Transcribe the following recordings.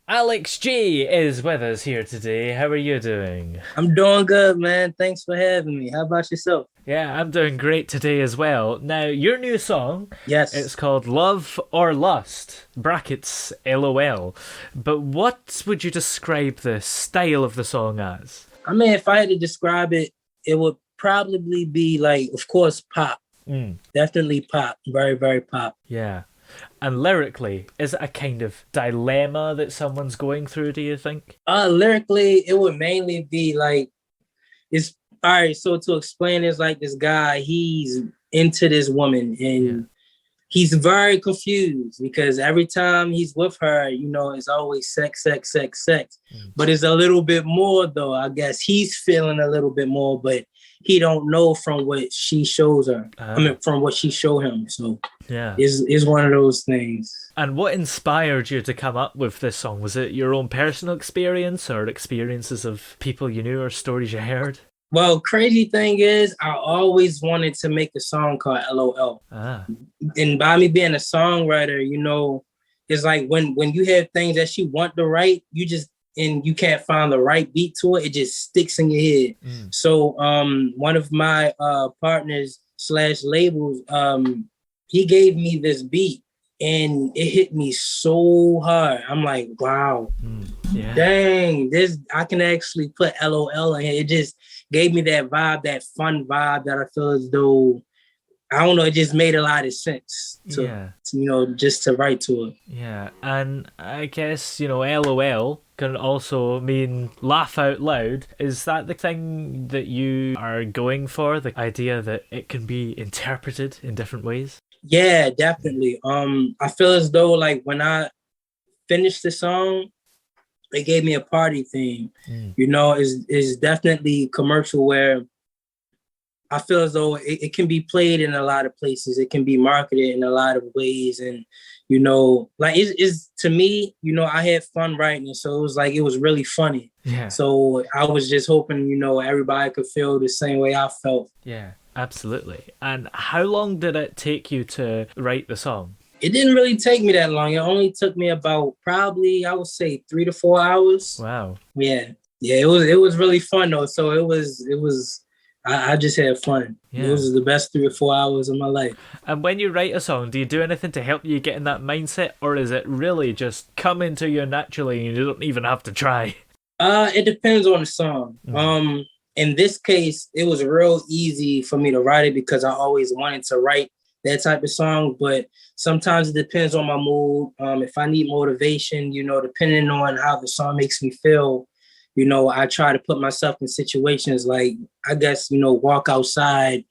Alex G is with us here today. How are you doing? I'm doing good, man. Thanks for having me. How about yourself? Yeah, I'm doing great today as well. Now, your new song, it's Yes. called Love or Lust, brackets LOL. But what would you describe the style of the song as? I mean, if I had to describe it, it would probably be like, of course, pop. Mm, Definitely pop. Very, very pop. yeah. And lyrically, is it a kind of dilemma that someone's going through, do you think? Lyrically, it would mainly be like it's all right. So to explain, it's like this guy, he's into this woman Yeah. and he's very confused because every time he's with her, it's always sex, sex, sex, sex. Mm. But it's a little bit more though. I guess he's feeling a little bit more, but he don't know from what she shows her. I Ah, mean, from what she showed him. So yeah. it's one of those things. And what inspired you to come up with this song? Was it your own personal experience or experiences of people you knew or stories you heard? Well, crazy thing is, I always wanted to make a song called LOL. Ah, And by me being a songwriter, it's like when you have things that you want to write, you just and you can't find the right beat to it, it just sticks in your head. mm, So one of my partners slash labels, he gave me this beat and it hit me so hard. I'm like, wow, yeah, dang, this I can actually put LOL in here. It just gave me that vibe, that fun vibe that I feel as though I don't know. It just made a lot of sense yeah, just to write to it. yeah. And I guess, LOL can also mean laugh out loud. Is that the thing that you are going for? The idea that it can be interpreted in different ways? Yeah, definitely. I feel as though like when I finished the song, it gave me a party theme. Mm, Is definitely commercial where I feel as though it can be played in a lot of places. It can be marketed in a lot of ways, and like it's to me, I had fun writing it, so it was like it was really funny. yeah, So I was just hoping, everybody could feel the same way I felt. yeah, absolutely. And how long did it take you to write the song? It didn't really take me that long. It only took me about probably I would say 3 to 4 hours. Wow. Yeah, yeah. It was really fun though. So it was. I just had fun. It Yeah. was the best 3 or 4 hours of my life. And when you write a song, do you do anything to help you get in that mindset, or is it really just coming to you naturally and you don't even have to try? It depends on the song. Mm. In this case, it was real easy for me to write it because I always wanted to write that type of song. But sometimes it depends on my mood. If I need motivation, depending on how the song makes me feel, I try to put myself in situations like I guess, walk outside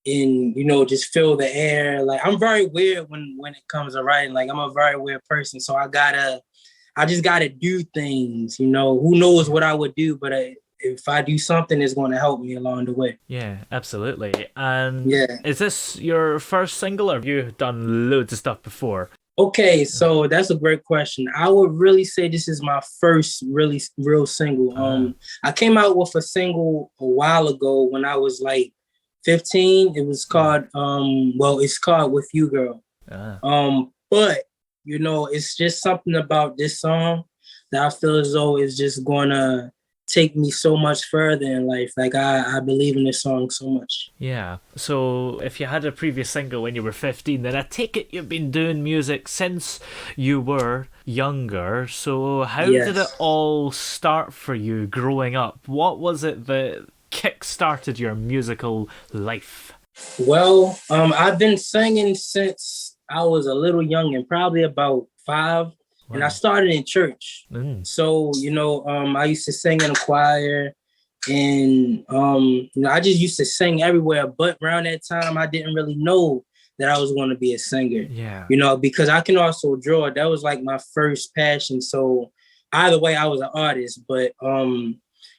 and just feel the air. Like I'm very weird when it comes to writing. Like I'm a very weird person. So I just gotta do things. Who knows what I would do, but if I do something, it's going to help me along the way. Yeah, absolutely. And Yeah. is this your first single, or have you done loads of stuff before? Okay, so that's a great question. I would really say this is my first really real single. Ah, I came out with a single a while ago when I was like 15. It was mm, called it's called With You Girl. ah. But it's just something about this song that I feel as though is just gonna take me so much further in life. Like I believe in this song so much. Yeah. So if you had a previous single when you were 15, then I take it you've been doing music since you were younger. So how did it Yes. all start for you growing up? What was it that kick-started your musical life? Well, I've been singing since I was a little young and probably about 5. And I Wow. started in church. Mm, So, I used to sing in a choir and I just used to sing everywhere. But around that time, I didn't really know that I was going to be a singer, yeah. because I can also draw. That was like my first passion. So either way, I was an artist. But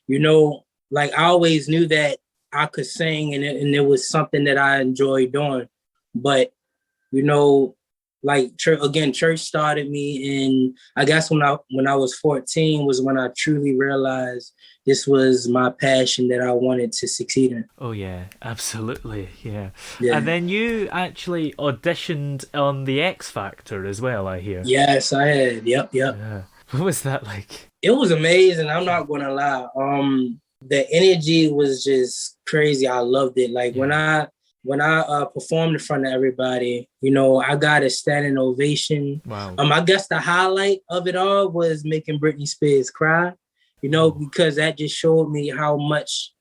you know, like I always knew that I could sing and it was something that I enjoyed doing. But you know, like church started me, and I guess when I was 14 was when I truly realized this was my passion that I wanted to succeed in. Oh yeah, absolutely. Yeah. And Yeah. then you actually auditioned on the X Factor as well, I hear. Yes, I had. Yep, yep. Yeah. What was that like? It was amazing. I'm not gonna lie. The energy was just crazy. I loved it. Like Yeah. when I performed in front of everybody, you know, I got a standing ovation. Wow. I guess the highlight of it all was making Britney Spears cry, you know, Oh, because that just showed me how much,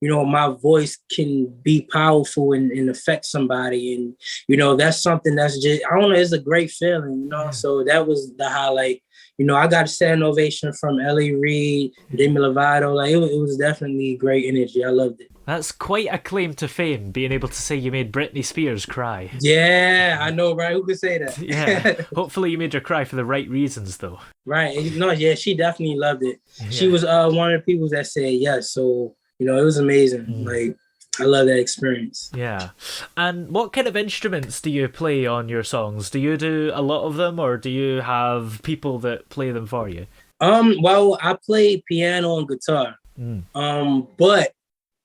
you know, my voice can be powerful and affect somebody. And, you know, that's something that's just, I don't know, it's a great feeling, you know. yeah. So that was the highlight. You know, I got a standing ovation from Ellie Reed, Yeah. Demi Lovato. Like it was definitely great energy. I loved it. That's quite a claim to fame, being able to say you made Britney Spears cry. Yeah, I know, right? Who could say Yeah. that? Hopefully you made her cry for the right reasons, though. Right. No, yeah, she definitely loved it. She Yeah. was one of the people that said yes. So, you know, it was amazing. Mm. Like, I love that experience. Yeah. And what kind of instruments do you play on your songs? Do you do a lot of them, or do you have people that play them for you? Well, I play piano and guitar. Mm. But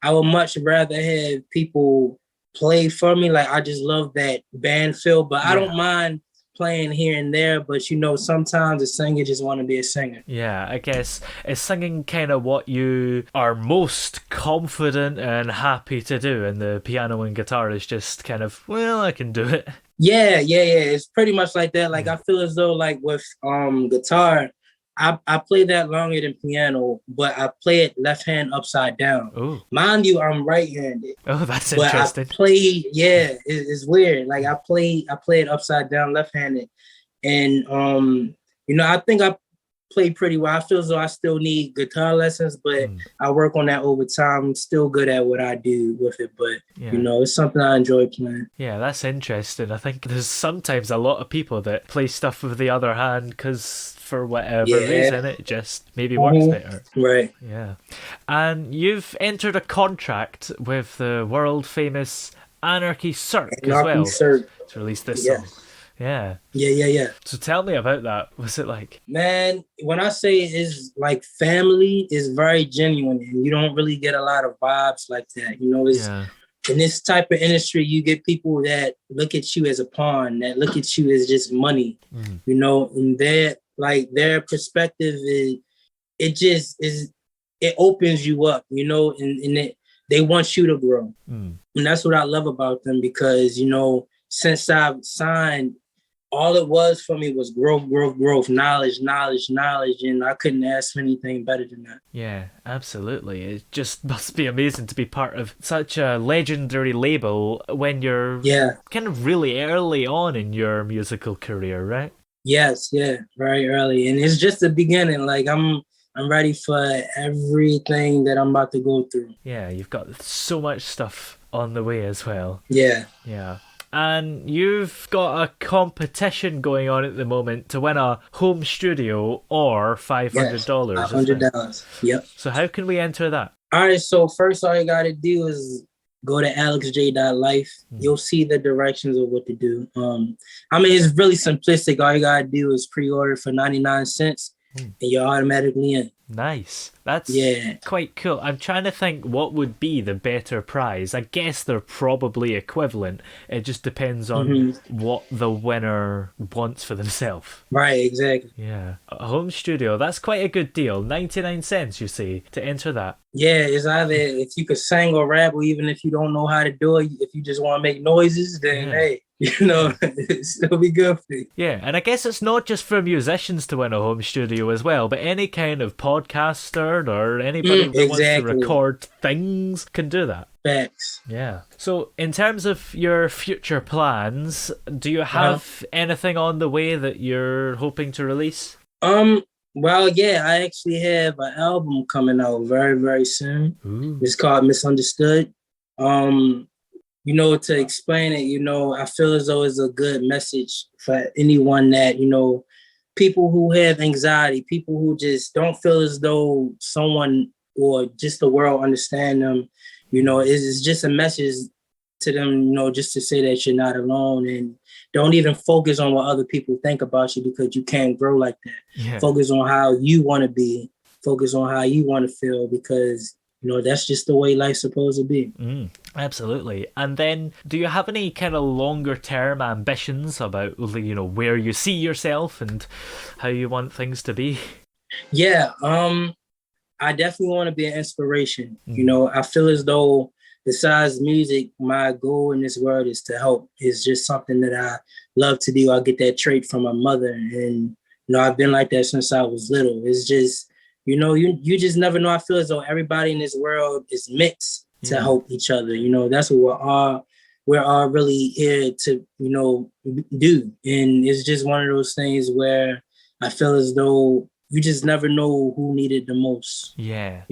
I would much rather have people play for me. Like I just love that band feel, but I Yeah. don't mind playing here and there. But you know, sometimes a singer just want to be a singer. Yeah, I guess is singing kind of what you are most confident and happy to do, and the piano and guitar is just kind of, well, I can do it. Yeah. It's pretty much like that. Like Yeah. I feel as though like with guitar, I play that longer than piano, but I play it left hand upside down. Oh, Mind you, I'm right-handed. oh, that's But I interesting. play, yeah, it's weird. Like I play it upside down, left-handed, and you know, I think I play pretty well. I feel as though I still need guitar lessons, but Mm. I work on that over time. I'm still good at what I do with it, but you Yeah. know, it's something I enjoy playing. Yeah, that's interesting. I think there's sometimes a lot of people that play stuff with the other hand because for whatever Yeah. reason it just maybe works better. Right. Yeah. And you've entered a contract with the world famous Anarchy Circus as Anarchy well Circus. to release this Yeah. song. Yeah. Yeah. So tell me about that. What's it like? Man, when I say it's like family, is very genuine, and you don't really get a lot of vibes like that. You know, it's Yeah. in this type of industry, you get people that look at you as a pawn, that look at you as just money. Mm. You know, and their perspective is it just is it opens you up. You know, and they want you to grow, Mm. and that's what I love about them because you know since I've signed all it was for me was growth, knowledge, and I couldn't ask for anything better than that. Yeah, absolutely. It just must be amazing to be part of such a legendary label when you're Yeah, kind of really early on in your musical career, right? yes, yeah, very early, and it's just the beginning. Like I'm ready for everything that I'm about to go through. Yeah, you've got so much stuff on the way as well. Yeah, Yeah. And you've got a competition going on at the moment to win a home studio or $500. yes, isn't it? $100. Yep. So how can we enter that? All right, so first all you gotta do is go to alexj.life. You'll see the directions of what to do. I mean, it's really simplistic. All you gotta do is pre-order for 99 cents and you're automatically in. Nice. That's Yeah. quite cool. I'm trying to think what would be the better prize. I guess they're probably equivalent. It just depends on what the winner wants for themselves. Right, exactly. Yeah. A home studio, that's quite a good deal. 99 cents, you say, to enter that. Yeah, it's either if you could sing or rap, or even if you don't know how to do it, if you just want to make noises, then hey, you know, it'll still be good for you. Yeah, and I guess it's not just for musicians to win a home studio as well, but any kind of podcaster or anybody that wants to record things can do that. Facts. Yeah. So, in terms of your future plans, do you have anything on the way that you're hoping to release? Well, yeah, I actually have an album coming out very, very soon. Ooh. It's called Misunderstood. You know, to explain it, you know, I feel as though it's a good message for anyone that, you know, people who have anxiety, people who just don't feel as though someone or just the world understand them. You know, it's just a message to them, you know, just to say that you're not alone and don't even focus on what other people think about you because you can't grow like that. Yeah. Focus on how you want to be, focus on how you want to feel because that's just the way life's supposed to be. Absolutely. And then, do you have any kind of longer term ambitions about, where you see yourself and how you want things to be? Yeah, I definitely want to be an inspiration. Mm. I feel as though besides music, my goal in this world is to help. It's just something that I love to do. I get that trait from my mother, and I've been like that since I was little. It's just, you just never know. I feel as though everybody in this world is meant to Yeah. help each other. That's what we're all really here to, do. And it's just one of those things where I feel as though you just never know who needed the most, Yeah.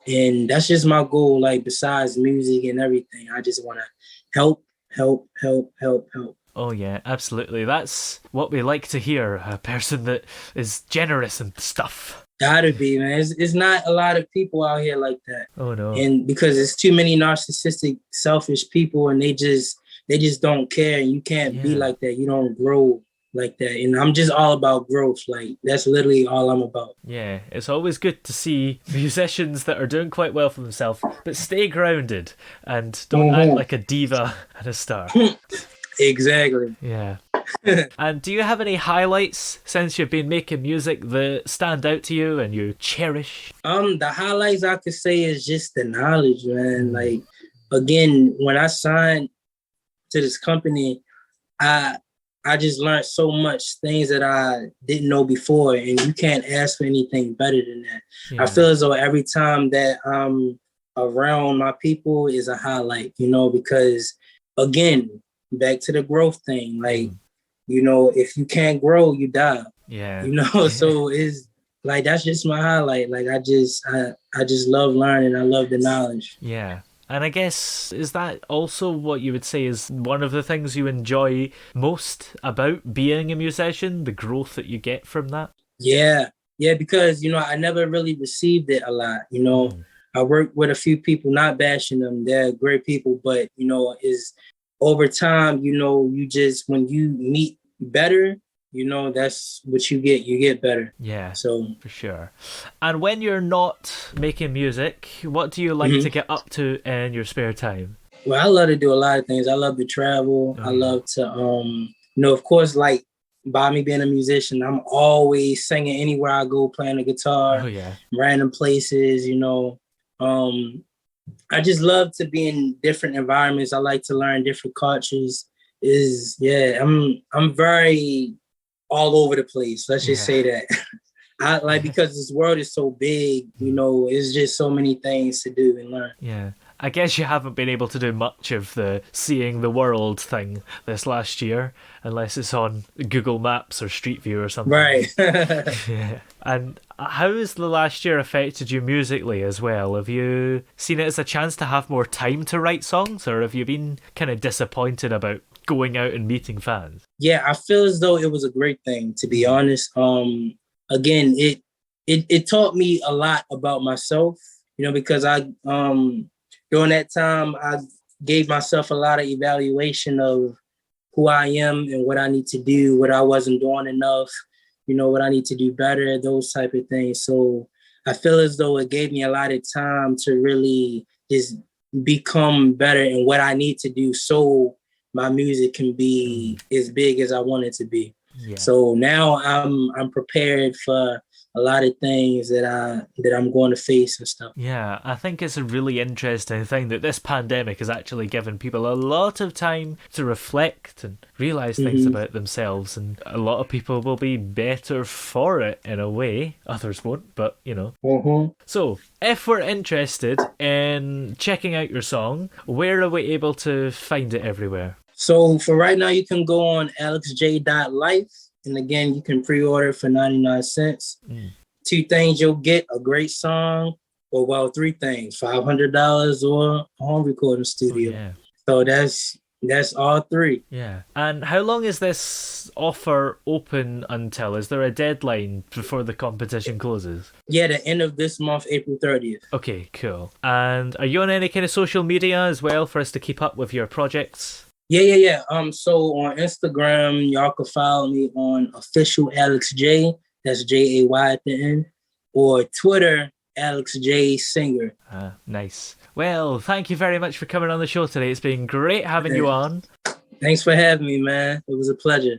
and that's just my goal. Like, besides music and everything, I just want to help, help, help, help, help. Oh, yeah, absolutely. That's what we like to hear. A person that is generous and stuff. Gotta be, man. It's not a lot of people out here like that. Oh, no. And because it's too many narcissistic, selfish people, and they just don't care. And you can't be Yeah. like that. You don't grow like that. And I'm just all about growth. Like, that's literally all I'm about. Yeah, it's always good to see musicians that are doing quite well for themselves, but stay grounded and don't act like a diva and a star. Exactly. Yeah. And do you have any highlights since you've been making music that stand out to you and you cherish? The highlights I could say is just the knowledge, man. Like, again, when I signed to this company, I I just learned so much things that I didn't know before, and you can't ask for anything better than that. I Yeah. feel as though every time that I'm around my people is a highlight, because again, back to the growth thing, like, if you can't grow, you die. Yeah. So it's like that's just my highlight. Like, I just love learning. I love the knowledge. Yeah. And I guess, is that also what you would say is one of the things you enjoy most about being a musician, the growth that you get from that? Yeah. Yeah, because I never really received it a lot. I worked with a few people, not bashing them. They're great people, but is over time, you just when you meet better, that's what you get. You get better. Yeah, So for sure. And when you're not making music, what do you like to get up to in your spare time? well, I love to do a lot of things. I love to travel. Oh, I yeah. love to of course, like, by me being a musician, I'm always singing anywhere I go, playing the guitar, Oh, yeah. random places, I just love to be in different environments. I like to learn different cultures. I'm very all over the place. Let's just say that. I like, because this world is so big, it's just so many things to do and learn. Yeah. I guess you haven't been able to do much of the seeing the world thing this last year, unless it's on Google Maps or Street View or something. Right. Yeah. And how has the last year affected you musically as well? Have you seen it as a chance to have more time to write songs, or have you been kind of disappointed about going out and meeting fans? Yeah, I feel as though it was a great thing, to be honest. Again, it taught me a lot about myself, because I during that time I gave myself a lot of evaluation of who I am and what I need to do, what I wasn't doing enough, what I need to do better, those type of things. So I feel as though it gave me a lot of time to really just become better in what I need to do, so my music can be as big as I want it to be. Yeah. So now I'm prepared for a lot of things that I'm going to face and stuff. Yeah, I think it's a really interesting thing that this pandemic has actually given people a lot of time to reflect and realize things about themselves, and a lot of people will be better for it in a way. Others won't, but So, if we're interested in checking out your song, where are we able to find it everywhere? So for right now, you can go on alexj.life. And again, you can pre-order for 99 cents. 2 things you'll get: a great song, or, well, 3 things: $500 or a home recording studio. Oh, yeah. So that's all 3. Yeah. And how long is this offer open until? Is there a deadline before the competition closes? Yeah, the end of this month, April 30th. Okay, cool. And are you on any kind of social media as well for us to keep up with your projects? Yeah. So on Instagram, y'all can follow me on official Alex J. That's JAY at the end. Or Twitter, Alex J. Singer. Nice. Well, thank you very much for coming on the show today. It's been great having you on. Thanks for having me, man. It was a pleasure.